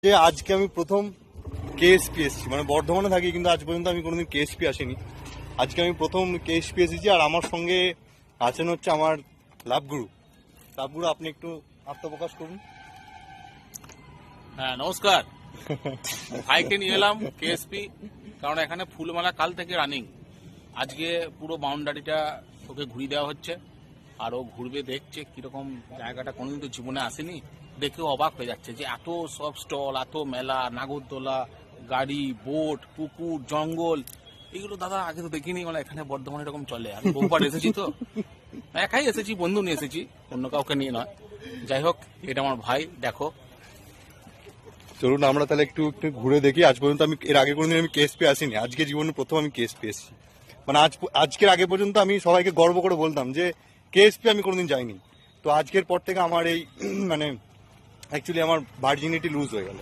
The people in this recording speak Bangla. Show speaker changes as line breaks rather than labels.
যে আজকে আমি প্রথম কেএসপি এসেছি, মানে বর্ধমানে থাকি কিন্তু আজ পর্যন্ত আমি কোনোদিন কেএসপি আসিনি। আজকে আমি প্রথম কেএসপি এসেছি আর আমার সঙ্গে আছেন হচ্ছে আমার লাভগুরু। লাভগুরু, আপনি একটু আত্মপ্রকাশ করুন।
হ্যাঁ, নমস্কার। ভাইকে নিয়ে এলাম কেএসপি, কারণ এখানে ফুলমালা কাল থেকে রানিং। আজকে পুরো বাউন্ডারিটা ওকে ঘুরিয়ে দেওয়া হচ্ছে, আর ও ঘুরবে, দেখছে কিরকম জায়গাটা, কোনোদিন তো জীবনে আসেনি, দেখে অবাক হয়ে যাচ্ছে যে এত সব স্টল, এত মেলা, নাগরদোলা, গাড়ি, বোট, পুকুর, জঙ্গল, এগুলো দাদা আগে তো দেখিনি। মানে এখানে বর্ধমানে এরকম চলে। আমি বহুবার এসেছি, তো একাই এসেছি, বন্ধু নিয়ে এসেছি, অন্য কাউকে নিয়ে নয়। যাই হোক, এটা আমার ভাই, দেখো।
চলুন আমরা তাহলে একটু একটু ঘুরে দেখি। আজ পর্যন্ত আমি এর আগে কোনোদিন আমি কেএসপি আসিনি, আজকে জীবনে প্রথম আমি কেএসপি এসেছি। মানে আজকের আগে পর্যন্ত আমি সবাইকে গর্ব করে বলতাম যে কেএসপি আমি কোনোদিন যাইনি। তো আজকের পর থেকে আমার এই মানে অ্যাকচুয়ালি আমার ভার্জিনিটি লুজ হয়ে গেল।